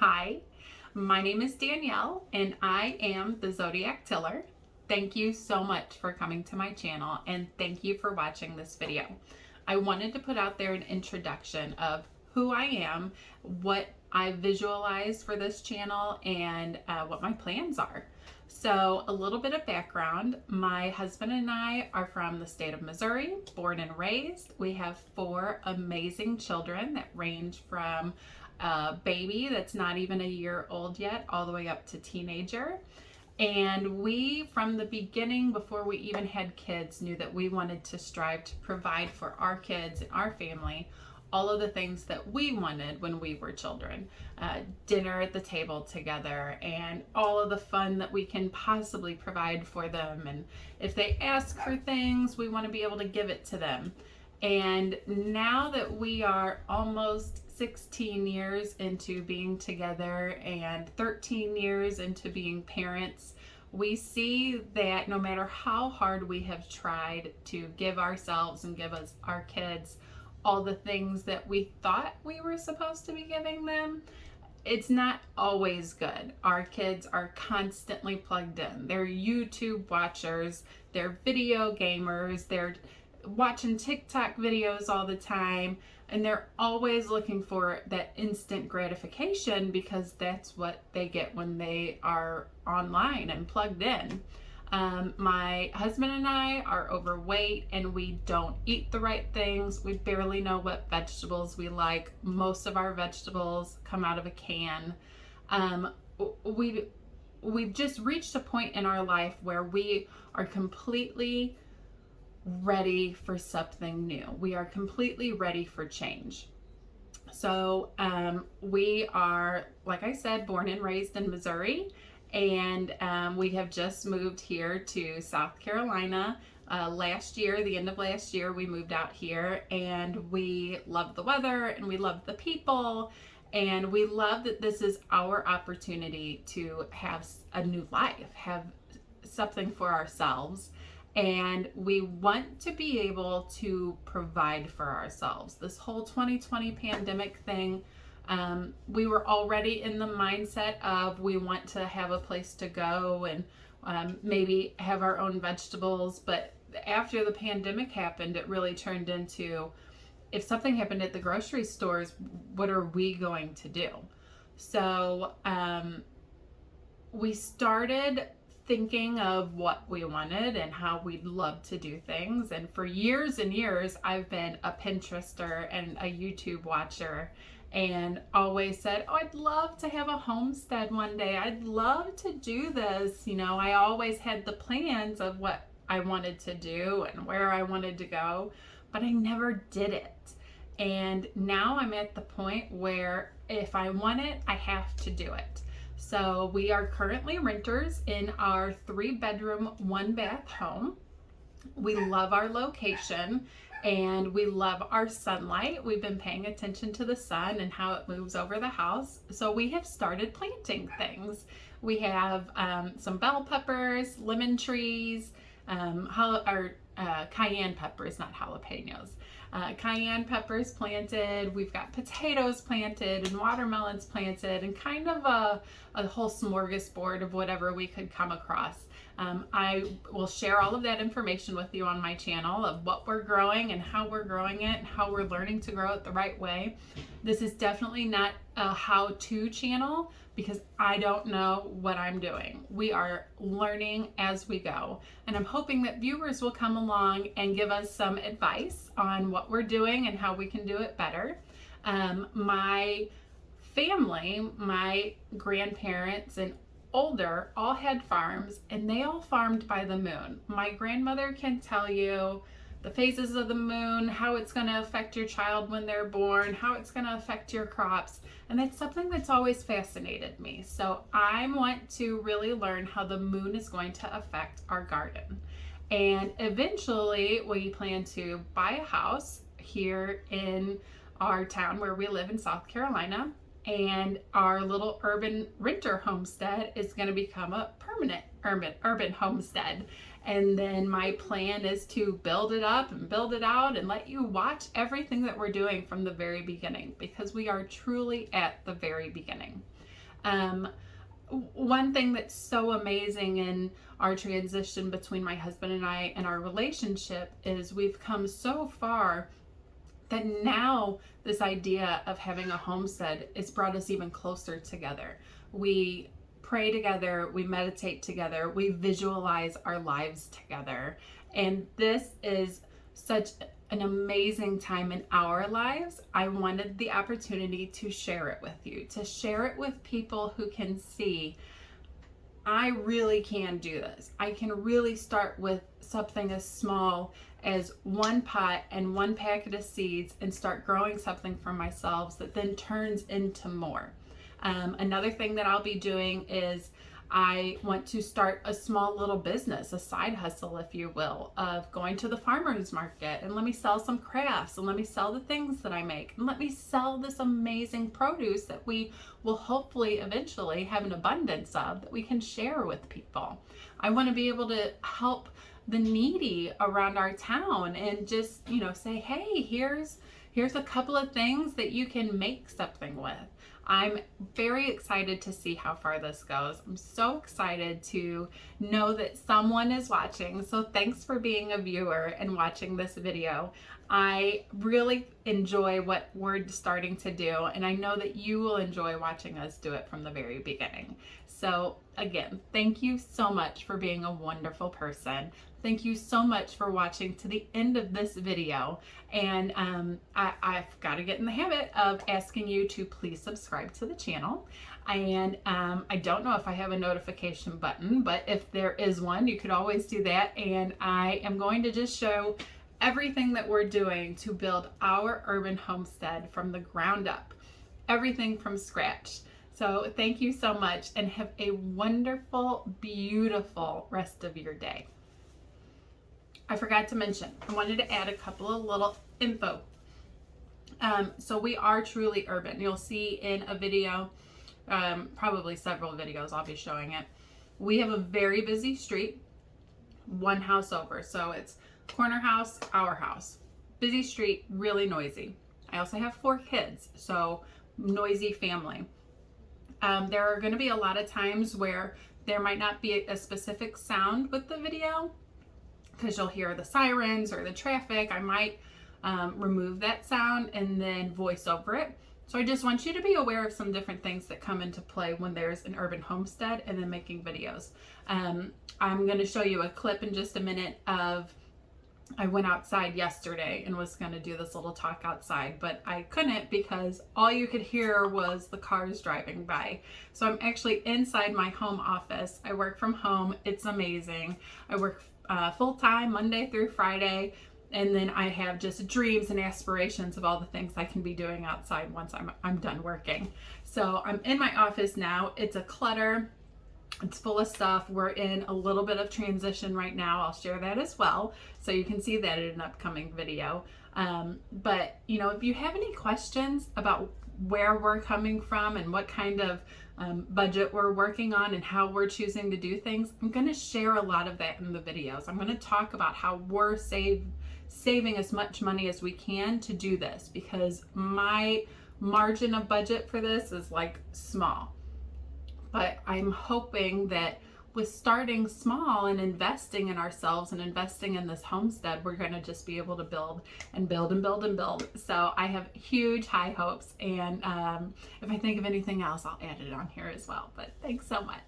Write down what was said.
Hi, my name is Danielle and I am the Zodiac Tiller. Thank you so much for coming to my channel and thank you for watching this video. I wanted to put out there an introduction of who I am, what I visualize for this channel, and what my plans are. So a little bit of background. My husband and I are from the state of Missouri, born and raised. We have 4 amazing children that range from a baby that's not even a year old yet, all the way up to teenager. And we, from the beginning, before we even had kids, knew that we wanted to strive to provide for our kids and our family all of the things that we wanted when we were children. Dinner at the table together and all of the fun that we can possibly provide for them. And if they ask for things, we want to be able to give it to them. And now that we are almost 16 years into being together and 13 years into being parents, we see that no matter how hard we have tried to give ourselves and give us our kids all the things that we thought we were supposed to be giving them, it's not always good. Our kids are constantly plugged in. They're YouTube watchers, they're video gamers, they're watching TikTok videos all the time, and they're always looking for that instant gratification because that's what they get when they are online and plugged in. My husband and I are overweight and we don't eat the right things. We barely know what vegetables we like. Most of our vegetables come out of a can. We've just reached a point in our life where we are completely ready for something new. We are completely ready for change. So we are, like I said, born and raised in Missouri, and we have just moved here to South Carolina. Last year, the end of last year, we moved out here, and we love the weather and we love the people, and we love that this is our opportunity to have a new life, have something for ourselves. And we want to be able to provide for ourselves. This whole 2020 pandemic thing, we were already in the mindset of we want to have a place to go and maybe have our own vegetables. But after the pandemic happened, it really turned into, if something happened at the grocery stores, what are we going to do? So we started thinking of what we wanted and how we'd love to do things. And for years and years, I've been a Pinterester and a YouTube watcher and always said, oh, I'd love to have a homestead one day. I'd love to do this. You know, I always had the plans of what I wanted to do and where I wanted to go, but I never did it. And now I'm at the point where if I want it, I have to do it. So we are currently renters in our 3-bedroom, 1-bath home. We love our location and we love our sunlight. We've been paying attention to the sun and how it moves over the house. So we have started planting things. We have some bell peppers, lemon trees, cayenne peppers, not jalapenos. Cayenne peppers planted, we've got potatoes planted and watermelons planted, and kind of a whole smorgasbord of whatever we could come across. I will share all of that information with you on my channel of what we're growing and how we're growing it and how we're learning to grow it the right way. This is definitely not a how-to channel because I don't know what I'm doing. We are learning as we go. And I'm hoping that viewers will come along and give us some advice on what we're doing and how we can do it better. My family, my grandparents and older, all had farms and they all farmed by the moon. My grandmother can tell you the phases of the moon, how it's going to affect your child when they're born, how it's going to affect your crops. And that's something that's always fascinated me. So I want to really learn how the moon is going to affect our garden. And eventually we plan to buy a house here in our town where we live in South Carolina. And our little urban renter homestead is going to become a permanent urban homestead. And then my plan is to build it up and build it out and let you watch everything that we're doing from the very beginning, because we are truly at the very beginning. One thing that's so amazing in our transition between my husband and I and our relationship is we've come so far that now this idea of having a homestead has brought us even closer together. We pray together, we meditate together, we visualize our lives together. And this is such an amazing time in our lives. I wanted the opportunity to share it with you, to share it with people who can see I really can do this. I can really start with something as small as one pot and one packet of seeds and start growing something for myself that then turns into more. Another thing that I'll be doing is I want to start a small little business, a side hustle, if you will, of going to the farmer's market and let me sell some crafts and let me sell the things that I make and let me sell this amazing produce that we will hopefully eventually have an abundance of that we can share with people. I want to be able to help the needy around our town and just, say, hey, here's a couple of things that you can make something with. I'm very excited to see how far this goes. I'm so excited to know that someone is watching. So thanks for being a viewer and watching this video. I really enjoy what we're starting to do, and I know that you will enjoy watching us do it from the very beginning. So again, thank you so much for being a wonderful person. Thank you so much for watching to the end of this video. And I've got to get in the habit of asking you to please subscribe to the channel. And I don't know if I have a notification button, but if there is one, you could always do that. And I am going to just show everything that we're doing to build our urban homestead from the ground up, everything from scratch. So thank you so much and have a wonderful, beautiful rest of your day. I forgot to mention, I wanted to add a couple of little info. So we are truly urban. You'll see in a video, probably several videos, I'll be showing it. We have a very busy street, one house over. So it's corner house, our house. Busy street, really noisy. I also have 4 kids, so noisy family. There are going to be a lot of times where there might not be a specific sound with the video because you'll hear the sirens or the traffic. I might remove that sound and then voice over it. So I just want you to be aware of some different things that come into play when there's an urban homestead and then making videos. I'm going to show you a clip in just a minute of I went outside yesterday and was going to do this little talk outside, but I couldn't because all you could hear was the cars driving by. So I'm actually inside my home office. I work from home. It's amazing. I work full-time Monday through Friday, and then I have just dreams and aspirations of all the things I can be doing outside once I'm done working. So I'm in my office now. It's a clutter. It's full of stuff. We're in a little bit of transition right now. I'll share that as well, so you can see that in an upcoming video. But if you have any questions about where we're coming from and what kind of budget we're working on and how we're choosing to do things, I'm going to share a lot of that in the videos. I'm going to talk about how we're saving as much money as we can to do this, because my margin of budget for this is like small. But I'm hoping that with starting small and investing in ourselves and investing in this homestead, we're going to just be able to build and build and build and build. So I have huge high hopes. And if I think of anything else, I'll add it on here as well. But thanks so much.